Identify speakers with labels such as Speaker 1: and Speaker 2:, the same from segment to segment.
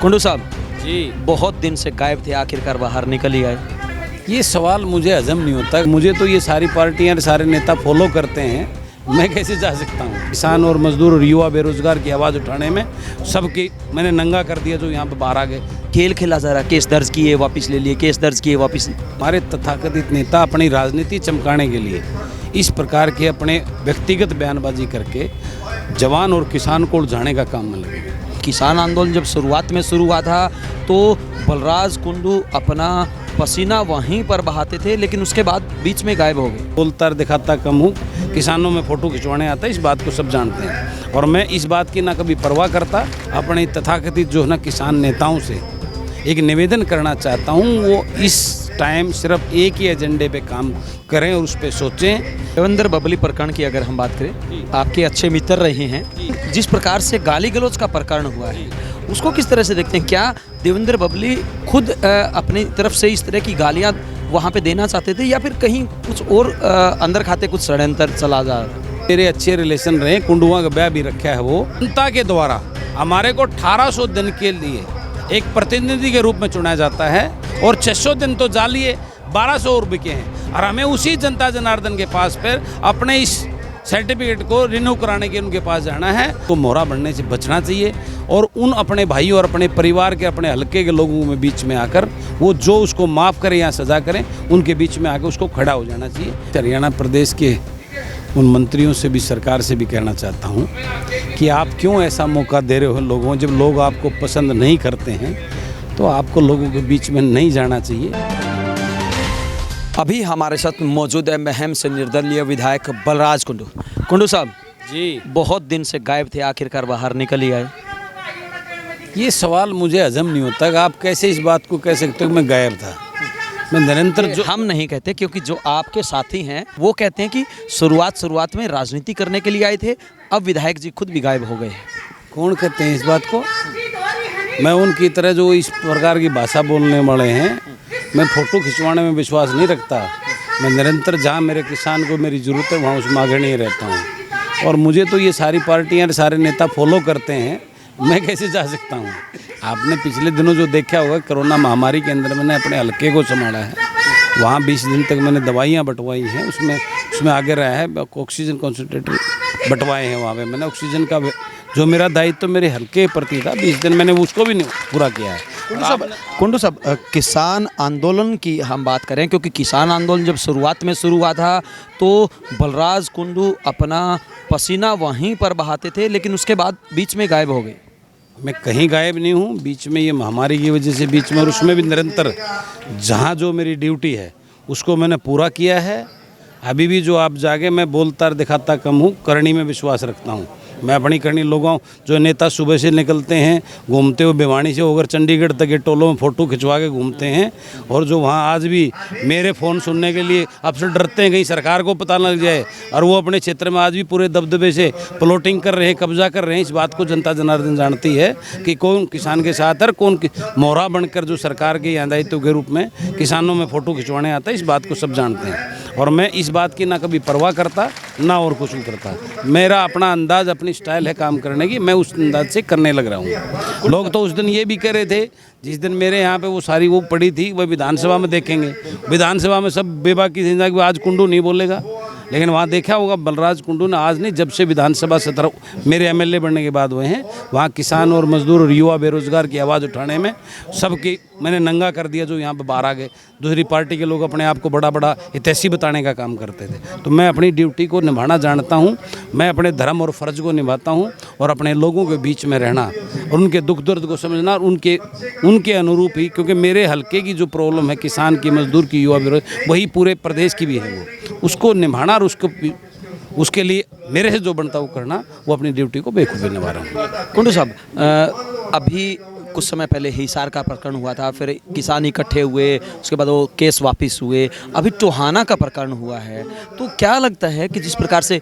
Speaker 1: कुंडू साहब
Speaker 2: जी,
Speaker 1: बहुत दिन से गायब थे, आखिरकार बाहर निकल ही आए।
Speaker 2: ये सवाल मुझे हजम नहीं होता। मुझे तो ये सारी पार्टियां सारे नेता फॉलो करते हैं, मैं कैसे जा सकता हूँ। किसान और मजदूर और युवा बेरोजगार की आवाज़ उठाने में सबकी मैंने नंगा कर दिया जो यहाँ पे बाहर आ गए।
Speaker 1: खेल खेला जा रहा, केस दर्ज किए वापस ले लिए, केस दर्ज किए वापस।
Speaker 2: हमारे तथाकथित नेता अपनी राजनीति चमकाने के लिए इस प्रकार के अपने व्यक्तिगत बयानबाजी करके जवान और किसान को उलझाने का काम में लगे।
Speaker 1: किसान आंदोलन जब शुरुआत में शुरू हुआ था तो बलराज कुंडू अपना पसीना वहीं पर बहाते थे, लेकिन उसके बाद बीच में गायब हो गए।
Speaker 2: बोलता दिखाता कम हूँ, किसानों में फ़ोटो खिंचवाने आता है, इस बात को सब जानते हैं। और मैं इस बात की ना कभी परवाह करता, अपने तथाकथित जो है ना किसान नेताओं से एक निवेदन करना चाहता हूँ, वो इस टाइम सिर्फ एक ही एजेंडे पे काम करें और उस पर सोचें।
Speaker 1: देवेंद्र बबली प्रकरण की अगर हम बात करें, आपके अच्छे मित्र रहे हैं, जिस प्रकार से गाली गलौज का प्रकरण हुआ है उसको किस तरह से देखते हैं? क्या देवेंद्र बबली खुद अपनी तरफ से इस तरह की गालियां वहां पे देना चाहते थे या फिर कहीं कुछ और अंदर खाते कुछ षड्यंत्र चला जा रहा?
Speaker 2: मेरे अच्छे रिलेशन रहे, कुंडुआ का ब्याह भी रखा है। वो जनता के द्वारा हमारे को 1800 दिन के लिए एक प्रतिनिधि के रूप में चुना जाता है और 600 दिन तो जालिए 1200 और बिके हैं, और हमें उसी जनता जनार्दन के पास फिर अपने इस सर्टिफिकेट को रिन्यू कराने के उनके पास जाना है। तो मोहरा बनने से बचना चाहिए और उन अपने भाइयों और अपने परिवार के अपने हल्के के लोगों में बीच में आकर वो जो उसको माफ़ करें या सज़ा करें, उनके बीच में आकर उसको खड़ा हो जाना चाहिए। हरियाणा प्रदेश के उन मंत्रियों से भी, सरकार से भी कहना चाहता हूँ कि आप क्यों ऐसा मौका दे रहे हो लोगों, जब लोग आपको पसंद नहीं करते हैं तो आपको लोगों के बीच में नहीं जाना चाहिए।
Speaker 1: अभी हमारे साथ मौजूद है महम से निर्दलीय विधायक बलराज कुंडू। कुंडू साहब
Speaker 2: जी,
Speaker 1: बहुत दिन से गायब थे, आखिरकार बाहर निकल ही आए।
Speaker 2: ये सवाल मुझे हजम नहीं होता कि आप कैसे इस बात को कह सकते हो कि मैं गायब था। मैं निरंतर जो
Speaker 1: हम नहीं कहते, क्योंकि जो आपके साथी हैं वो कहते हैं कि शुरुआत में राजनीति करने के लिए आए थे, अब विधायक जी खुद भी गायब हो गए।
Speaker 2: कौन कहते हैं इस बात को? मैं उनकी तरह जो इस प्रकार की भाषा बोलने वाले हैं, मैं फ़ोटो खिंचवाने में विश्वास नहीं रखता। मैं निरंतर जहाँ मेरे किसान को मेरी ज़रूरत है वहाँ उसमें आगे नहीं रहता हूँ। और मुझे तो ये सारी पार्टियाँ सारे नेता फॉलो करते हैं, मैं कैसे जा सकता हूँ। आपने पिछले दिनों जो देखा होगा, कोरोना महामारी के अंदर मैंने अपने हल्के को संभाला है। वहाँ 20 दिन तक मैंने दवाइयाँ बंटवाई हैं, उसमें आगे रहा है। ऑक्सीजन कॉन्सनट्रेटर बंटवाए हैं वहाँ पे मैंने। ऑक्सीजन का जो मेरा दायित्व तो मेरे हल्के प्रति था, 20 दिन मैंने उसको भी पूरा किया है।
Speaker 1: कुंडू साहब, किसान आंदोलन की हम बात करें, क्योंकि किसान आंदोलन जब शुरुआत में शुरू हुआ था तो बलराज कुंडू अपना पसीना वहीं पर बहाते थे, लेकिन उसके बाद बीच में गायब हो गए।
Speaker 2: मैं कहीं गायब नहीं हूँ, बीच में ये महामारी की वजह से बीच में, और उसमें भी निरंतर जहाँ जो मेरी ड्यूटी है उसको मैंने पूरा किया है। अभी भी जो आप जागे, मैं बोलता दिखाता कम हूँ, करनी में विश्वास रखता हूँ। मैं अपनी करनी लोगों, जो नेता सुबह से निकलते हैं घूमते हुए भिवानी से होकर चंडीगढ़ तक के टोलों में फ़ोटो खिंचवा के घूमते हैं, और जो वहाँ आज भी मेरे फ़ोन सुनने के लिए आपसे डरते हैं कहीं सरकार को पता लग जाए, और वो अपने क्षेत्र में आज भी पूरे दबदबे से प्लॉटिंग कर रहे हैं, कब्जा कर रहे हैं। इस बात को जनता जनार्दन जानती है कि कौन किसान के साथ है, कौन मोहरा बनकर जो सरकार के यहाँ दायित्व के रूप में किसानों में फ़ोटो खिंचवाने आता है, इस बात को सब जानते हैं। और मैं इस बात की ना कभी परवाह करता ना और कुछ भी करता। मेरा अपना अंदाज़, अपनी स्टाइल है काम करने की, मैं उस अंदाज से करने लग रहा हूँ। लोग तो उस दिन ये भी कह रहे थे, जिस दिन मेरे यहाँ पे वो सारी वो पड़ी थी, वह विधानसभा में देखेंगे, विधानसभा में सब बेबाकी से कि आज कुंडू नहीं बोलेगा, लेकिन वहाँ देखा होगा बलराज कुंडू ने आज नहीं, जब से विधानसभा सत्र मेरे एमएलए बनने के बाद हुए हैं, वहाँ किसान और मजदूर और युवा बेरोजगार की आवाज़ उठाने में सबकी मैंने नंगा कर दिया जो यहाँ पे बाहर आ गए। दूसरी पार्टी के लोग अपने आप को बड़ा बड़ा हितैषी बताने का काम करते थे। तो मैं अपनी ड्यूटी को निभाना जानता हूँ, मैं अपने धर्म और फर्ज को निभाता हूँ, और अपने लोगों के बीच में रहना और उनके दुख दर्द को समझना, और उनके अनुरूप ही, क्योंकि मेरे हल्के की जो प्रॉब्लम है किसान की, मजदूर की, युवा बेरोजगार, वही पूरे प्रदेश की भी है, वो उसको निभाना और उसके लिए मेरे से जो बनता वो करना, वो अपनी ड्यूटी को बेखूबी निभा रहा हूँ।
Speaker 1: कुंडू साहब, अभी कुछ समय पहले हिसार का प्रकरण हुआ था, फिर किसान इकट्ठे हुए, उसके बाद वो केस वापस हुए, अभी टोहाना का प्रकरण हुआ है, तो क्या लगता है कि जिस प्रकार से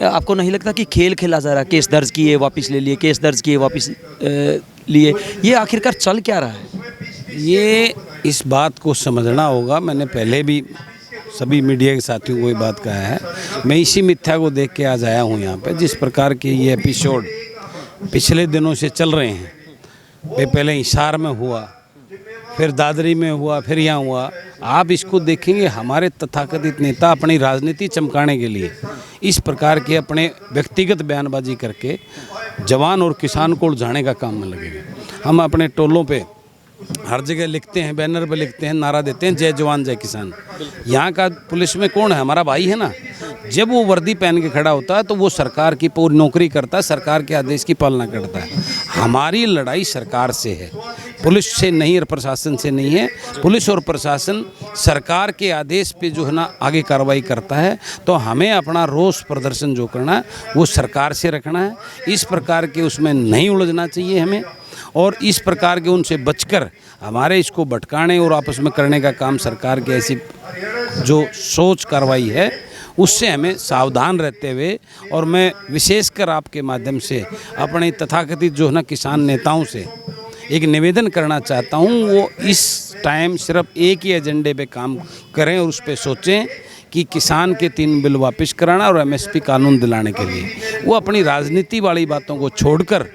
Speaker 1: आपको नहीं लगता कि खेल खेला जा रहा, केस दर्ज किए वापस ले लिए, केस दर्ज किए वापस लिए, ये आखिरकार चल क्या रहा है?
Speaker 2: ये इस बात को समझना होगा। मैंने पहले भी सभी मीडिया के साथियों को ये बात कहा है, मैं इसी मिथ्या को देख के आज आया हूँ यहाँ पे। जिस प्रकार के ये एपिसोड पिछले दिनों से चल रहे हैं, पहले हिसार में हुआ, फिर दादरी में हुआ, फिर यहाँ हुआ। आप इसको देखेंगे, हमारे तथाकथित नेता अपनी राजनीति चमकाने के लिए इस प्रकार के अपने व्यक्तिगत बयानबाजी करके जवान और किसान को उलझाने का काम में लगेंगे। हम अपने टोलों पे हर जगह लिखते हैं, बैनर पे लिखते हैं, नारा देते हैं, जय जवान जय किसान। यहाँ का पुलिस में कौन है? हमारा भाई है ना। जब वो वर्दी पहन के खड़ा होता है तो वो सरकार की पूरी नौकरी करता है, सरकार के आदेश की पालना करता है। हमारी लड़ाई सरकार से है, पुलिस से नहीं और प्रशासन से नहीं है। पुलिस और प्रशासन सरकार के आदेश पे जो है ना आगे कार्रवाई करता है, तो हमें अपना रोष प्रदर्शन जो करना है वो सरकार से रखना है। इस प्रकार के उसमें नहीं उलझना चाहिए हमें, और इस प्रकार के उनसे बचकर हमारे इसको भटकाने और आपस में करने का काम सरकार की ऐसी जो सोच कार्रवाई है उससे हमें सावधान रहते हुए, और मैं विशेषकर आपके माध्यम से अपने तथाकथित जो है ना किसान नेताओं से एक निवेदन करना चाहता हूँ, वो इस टाइम सिर्फ एक ही एजेंडे पे काम करें और उस पर सोचें कि किसान के 3 बिल वापस कराना और MSP कानून दिलाने के लिए वो अपनी राजनीति वाली बातों को छोड़कर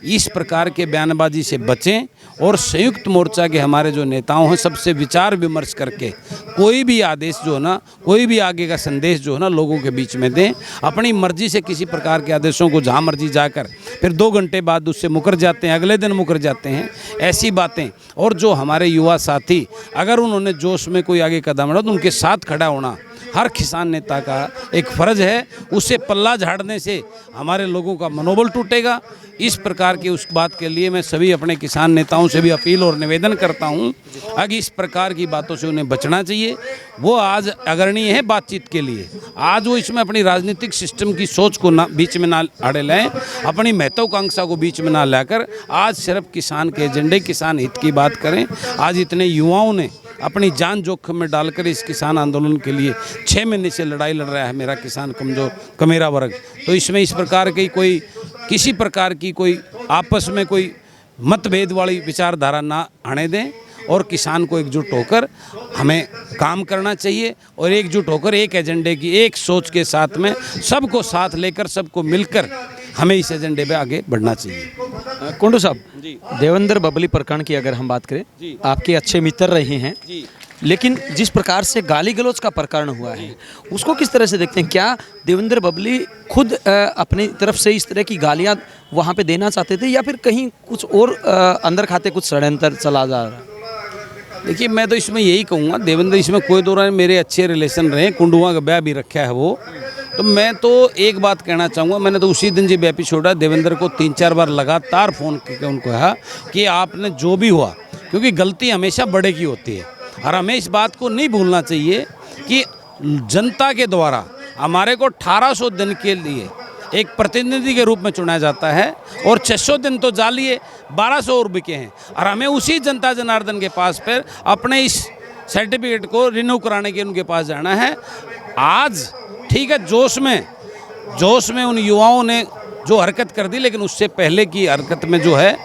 Speaker 2: इस प्रकार के बयानबाजी से बचें, और संयुक्त मोर्चा के हमारे जो नेताओं हैं सबसे विचार विमर्श करके कोई भी आदेश जो है ना, कोई भी आगे का संदेश जो है ना लोगों के बीच में दें। अपनी मर्जी से किसी प्रकार के आदेशों को जहाँ मर्जी जाकर फिर 2 घंटे बाद उससे मुकर जाते हैं, अगले दिन मुकर जाते हैं, ऐसी बातें। और जो हमारे युवा साथी अगर उन्होंने जोश में कोई आगे कदम उठाया तो उनके साथ खड़ा होना हर किसान नेता का एक फ़र्ज है। उससे पल्ला झाड़ने से हमारे लोगों का मनोबल टूटेगा। इस प्रकार की उस बात के लिए मैं सभी अपने किसान नेताओं से भी अपील और निवेदन करता हूं, अगर इस प्रकार की बातों से उन्हें बचना चाहिए। वो आज अग्रणीय है बातचीत के लिए, आज वो इसमें अपनी राजनीतिक सिस्टम की सोच को ना बीच में ना आड़े लाएं, अपनी महत्वाकांक्षा को बीच में ना लाकर आज सिर्फ किसान के एजेंडे, किसान हित की बात करें। आज इतने युवाओं ने अपनी जान जोखिम में डालकर इस किसान आंदोलन के लिए 6 महीने से लड़ाई लड़ रहा है मेरा किसान कमजोर कमेरा वर्ग। तो इसमें इस प्रकार की कोई किसी प्रकार की कोई आपस में कोई मतभेद वाली विचारधारा ना आने दें, और किसान को एकजुट होकर हमें काम करना चाहिए, और एकजुट होकर एक एजेंडे की एक सोच के साथ में सबको साथ लेकर सबको मिलकर हमें इस एजेंडे पे आगे बढ़ना चाहिए।
Speaker 1: कुंडू साहब, देवेंद्र बबली प्रकरण की अगर हम बात करें, आपके अच्छे मित्र रहे हैं, लेकिन जिस प्रकार से गाली गलौज का प्रकरण हुआ है उसको किस तरह से देखते हैं? क्या देवेंद्र बबली खुद अपनी तरफ से इस तरह की गालियां वहां पे देना चाहते थे, या फिर कहीं कुछ और अंदर खाते कुछ षड्यंत्र चला जा रहा है?
Speaker 2: देखिए, मैं तो इसमें यही कहूँगा, देवेंद्र इसमें कोई दो राय, मेरे अच्छे रिलेशन रहे, कुंडुआ का ब्याह भी रखा है वो। तो मैं तो एक बात कहना चाहूँगा, मैंने तो उसी दिन जब एपिसोड देवेंद्र को 3-4 बार लगातार फ़ोन करके उनको कहा कि आपने जो भी हुआ, क्योंकि गलती हमेशा बड़े की होती है, और हमें इस बात को नहीं भूलना चाहिए कि जनता के द्वारा हमारे को 1800 दिन के लिए एक प्रतिनिधि के रूप में चुना जाता है, और 600 दिन तो जालिए 1200 और बिके हैं, और हमें उसी जनता जनार्दन के पास पर अपने इस सर्टिफिकेट को रिन्यू कराने के उनके पास जाना है। आज ठीक है, जोश में उन युवाओं ने जो हरकत कर दी, लेकिन उससे पहले की हरकत में जो है,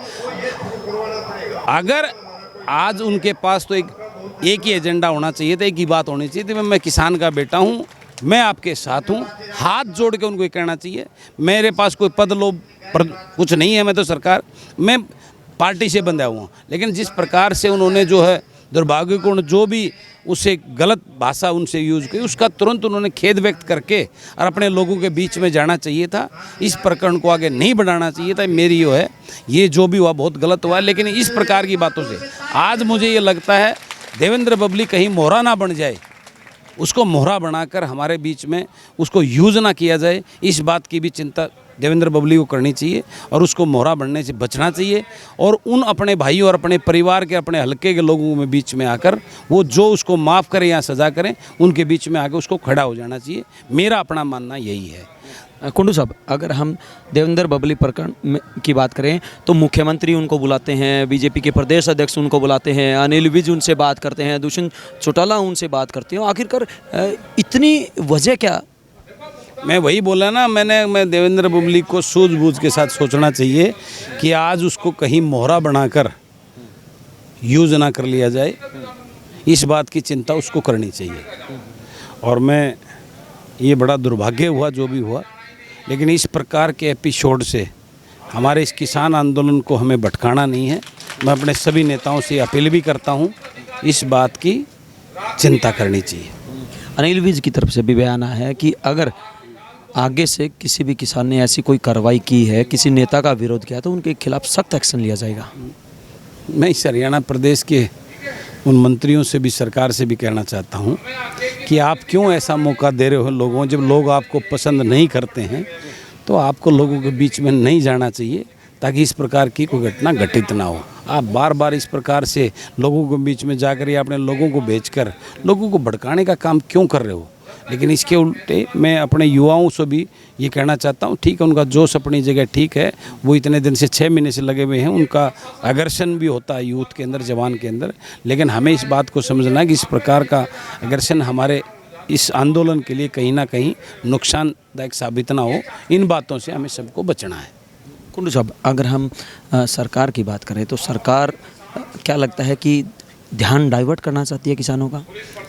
Speaker 2: अगर आज उनके पास तो एक ही एजेंडा होना चाहिए था, एक ही बात होनी चाहिए थी, मैं किसान का बेटा हूँ, मैं आपके साथ हूँ, हाथ जोड़ के उनको ये कहना चाहिए। मेरे पास कोई पद लोभ कुछ नहीं है, मैं तो सरकार, मैं पार्टी से बंधा हुआ हूँ, लेकिन जिस प्रकार से उन्होंने जो है दुर्भाग्यपूर्ण जो भी उससे गलत भाषा उनसे यूज़ की, उसका तुरंत उन्होंने खेद व्यक्त करके और अपने लोगों के बीच में जाना चाहिए था। इस प्रकरण को आगे नहीं बढ़ाना चाहिए था। मेरी जो है, ये जो भी हुआ बहुत गलत हुआ है, लेकिन इस प्रकार की बातों से आज मुझे ये लगता है देवेंद्र बबली कहीं मोहरा ना बन जाए, उसको मोहरा बनाकर हमारे बीच में उसको यूज़ ना किया जाए, इस बात की भी चिंता देवेंद्र बबली को करनी चाहिए, और उसको मोहरा बनने से बचना चाहिए, और उन अपने भाइयों और अपने परिवार के, अपने हलके के लोगों में बीच में आकर वो जो उसको माफ़ करें या सज़ा करें, उनके बीच में आकर उसको खड़ा हो जाना चाहिए। मेरा अपना मानना यही है।
Speaker 1: कुंडू साहब, अगर हम देवेंद्र बबली प्रकरण की बात करें तो मुख्यमंत्री उनको बुलाते हैं, बीजेपी के प्रदेश अध्यक्ष उनको बुलाते हैं, अनिल विज उनसे बात करते हैं, दुष्यंत चौटाला उनसे बात करते हैं, आखिरकार इतनी वजह क्या?
Speaker 2: मैं वही बोला ना, मैं देवेंद्र बबली को सूझबूझ के साथ सोचना चाहिए कि आज उसको कहीं मोहरा बनाकर यूज़ ना कर लिया जाए, इस बात की चिंता उसको करनी चाहिए। और मैं ये बड़ा दुर्भाग्य हुआ जो भी हुआ, लेकिन इस प्रकार के एपिसोड से हमारे इस किसान आंदोलन को हमें भटकाना नहीं है। मैं अपने सभी नेताओं से अपील भी करता हूँ, इस बात की चिंता करनी चाहिए।
Speaker 1: अनिल विज की तरफ से भी बयान आया है कि अगर आगे से किसी भी किसान ने ऐसी कोई कार्रवाई की है, किसी नेता का विरोध किया, तो उनके खिलाफ सख्त एक्शन लिया जाएगा।
Speaker 2: मैं इस हरियाणा प्रदेश के उन मंत्रियों से भी, सरकार से भी कहना चाहता हूँ कि आप क्यों ऐसा मौका दे रहे हो लोगों, जब लोग आपको पसंद नहीं करते हैं तो आपको लोगों के बीच में नहीं जाना चाहिए, ताकि इस प्रकार की कोई घटना घटित ना हो। आप बार बार इस प्रकार से लोगों के बीच में जाकर या अपने लोगों को भेजकर लोगों को भड़काने का काम क्यों कर रहे हो। लेकिन इसके उल्टे मैं अपने युवाओं से भी ये कहना चाहता हूँ, ठीक है, उनका जोश अपनी जगह ठीक है, वो इतने दिन से 6 महीने से लगे हुए हैं, उनका अग्रेशन भी होता है यूथ के अंदर, जवान के अंदर, लेकिन हमें इस बात को समझना है कि इस प्रकार का अग्रेशन हमारे इस आंदोलन के लिए कहीं ना कहीं नुकसानदायक साबित ना हो। इन बातों से हमें सबको बचना है।
Speaker 1: कुंडू साहब, अगर हम सरकार की बात करें तो सरकार क्या लगता है कि ध्यान डाइवर्ट करना चाहती है किसानों का?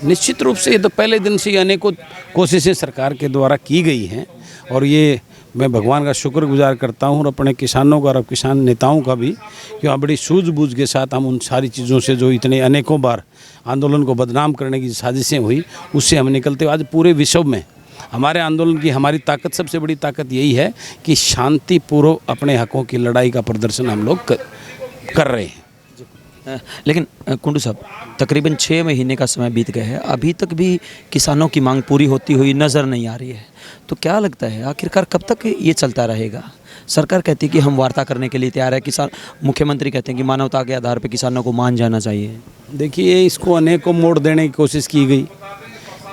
Speaker 2: निश्चित रूप से ये तो पहले दिन से अनेकों कोशिशें सरकार के द्वारा की गई हैं, और ये मैं भगवान का शुक्रगुजार करता हूँ और अपने किसानों का और किसान नेताओं का भी, कि वहाँ बड़ी सूझबूझ के साथ हम उन सारी चीज़ों से जो इतने अनेकों बार आंदोलन को बदनाम करने की साजिशें हुई, उससे हम निकलते हुए आज पूरे विश्व में हमारे आंदोलन की हमारी ताकत, सबसे बड़ी ताकत यही है कि शांतिपूर्वक अपने हकों की लड़ाई का प्रदर्शन हम लोग कर रहे हैं।
Speaker 1: लेकिन कुंडू साहब, तकरीबन 6 महीने का समय बीत गया है, अभी तक भी किसानों की मांग पूरी होती हुई नज़र नहीं आ रही है, तो क्या लगता है आखिरकार कब तक ये चलता रहेगा? सरकार कहती है कि हम वार्ता करने के लिए तैयार है, किसान, मुख्यमंत्री कहते हैं कि मानवता के आधार पर किसानों को मान जाना चाहिए।
Speaker 2: देखिए, इसको अनेकों मोड़ देने की कोशिश की गई,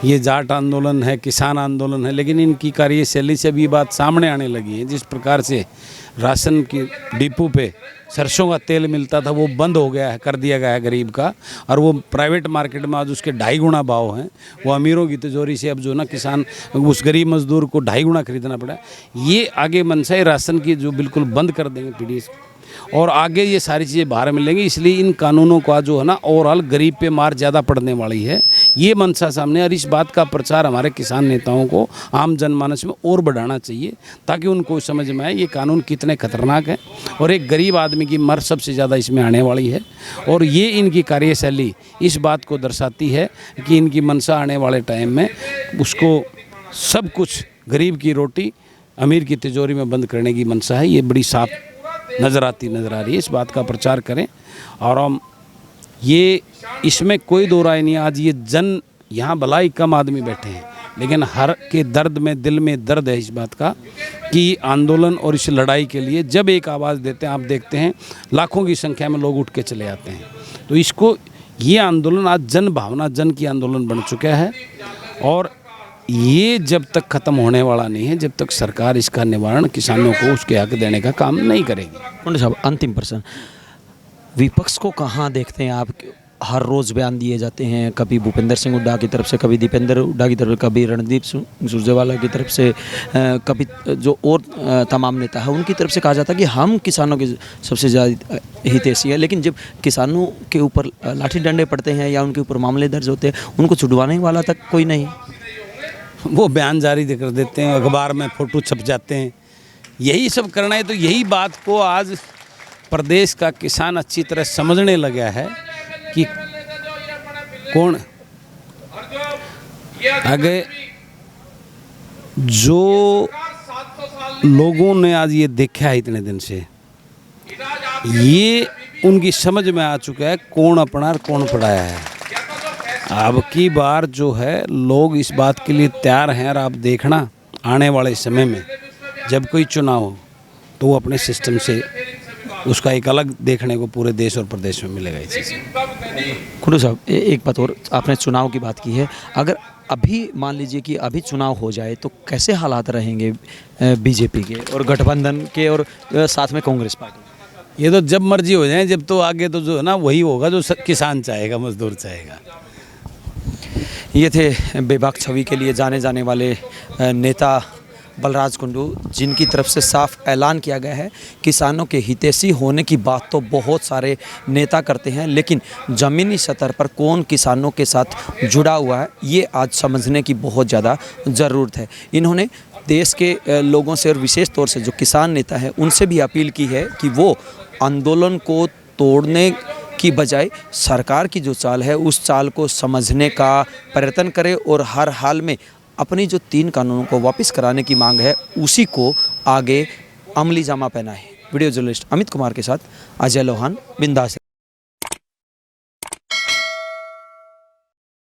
Speaker 2: ये जाट आंदोलन है, किसान आंदोलन है, लेकिन इनकी कार्यशैली से भी बात सामने आने लगी है। जिस प्रकार से राशन की डिपो पे सरसों का तेल मिलता था, वो बंद हो गया है, कर दिया गया है गरीब का, और वो प्राइवेट मार्केट में आज उसके 2.5 गुना भाव हैं। वो अमीरों की तिजोरी से अब जो ना किसान, उस गरीब मजदूर को 2.5 गुना खरीदना पड़ा। ये आगे मनसा है राशन की जो बिल्कुल बंद कर देंगे पीडीएस, और आगे ये सारी चीज़ें बाहर मिलेंगी। इसलिए इन कानूनों का जो है ना ओवरऑल गरीब पे मार ज़्यादा पड़ने वाली है, ये मनसा सामने। और इस बात का प्रचार हमारे किसान नेताओं को आम जनमानस में और बढ़ाना चाहिए, ताकि उनको समझ में आए ये कानून कितने खतरनाक है, और एक गरीब आदमी की मर सबसे ज़्यादा इसमें आने वाली है। और ये इनकी कार्यशैली इस बात को दर्शाती है कि इनकी मनसा आने वाले टाइम में उसको सब कुछ, गरीब की रोटी अमीर की तिजोरी में बंद करने की मनसा है। ये बड़ी साफ नज़र आ रही है। इस बात का प्रचार करें, और हम ये, इसमें कोई दो राय नहीं है। आज ये जन, यहाँ भलाई कम आदमी बैठे हैं, लेकिन हर के दर्द में, दिल में दर्द है इस बात का कि आंदोलन और इस लड़ाई के लिए जब एक आवाज़ देते हैं, आप देखते हैं लाखों की संख्या में लोग उठ के चले आते हैं। तो इसको, ये आंदोलन आज जन भावना, जन की आंदोलन बन चुका है, और ये जब तक ख़त्म होने वाला नहीं है, जब तक सरकार इसका निवारण किसानों को उसके हक देने का काम नहीं करेगी।
Speaker 1: कुंडू साहब, अंतिम प्रश्न, विपक्ष को कहाँ देखते हैं आप? हर रोज़ बयान दिए जाते हैं, कभी भूपेंद्र सिंह हुड्डा की तरफ से, कभी दीपेंद्र हुड्डा की तरफ से, कभी रणदीप सुरजेवाला की तरफ से, कभी जो और तमाम नेता है उनकी तरफ से कहा जाता है कि हम किसानों के सबसे ज़्यादा हितैषी है। लेकिन जब किसानों के ऊपर लाठी डंडे पड़ते हैं या उनके ऊपर मामले दर्ज होते हैं, उनको छुड़वाने वाला तक कोई नहीं।
Speaker 2: वो बयान जारी कर देते हैं, अखबार में फ़ोटो छप जाते हैं, यही सब करना है। तो यही बात को आज प्रदेश का किसान अच्छी तरह समझने लगा है कि कौन आगे, जो लोगों ने आज ये देखा है इतने दिन से, ये उनकी समझ में आ चुका है कौन अपना और कौन पढ़ाया है। अब की बार जो है लोग इस बात के लिए तैयार हैं, और आप देखना आने वाले समय में जब कोई चुनाव हो तो वो अपने सिस्टम से उसका एक अलग देखने को पूरे देश और प्रदेश में मिलेगा। इस चीज़
Speaker 1: कुंडू साहब, एक बात और, आपने चुनाव की बात की है, अगर अभी मान लीजिए कि अभी चुनाव हो जाए तो कैसे हालात रहेंगे बीजेपी के और गठबंधन के और साथ में कांग्रेस पार्टी?
Speaker 2: ये तो जब मर्जी हो जाए, जब तो आगे तो जो है ना वही होगा जो किसान चाहेगा, मजदूर चाहेगा।
Speaker 1: ये थे बेबाक छवि के लिए जाने जाने वाले नेता बलराज कुंडू, जिनकी तरफ से साफ ऐलान किया गया है किसानों के हितैषी होने की बात तो बहुत सारे नेता करते हैं, लेकिन ज़मीनी स्तर पर कौन किसानों के साथ जुड़ा हुआ है ये आज समझने की बहुत ज़्यादा ज़रूरत है। इन्होंने देश के लोगों से और विशेष तौर से जो किसान नेता है उनसे भी अपील की है कि वो आंदोलन को तोड़ने की बजाय सरकार की जो चाल है उस चाल को समझने का प्रयत्न करे और हर हाल में अपनी जो 3 कानूनों को वापस कराने की मांग है उसी को आगे अमली जामा पहनाए। वीडियो जर्नलिस्ट अमित कुमार के साथ अजय लोहान, बिंदास।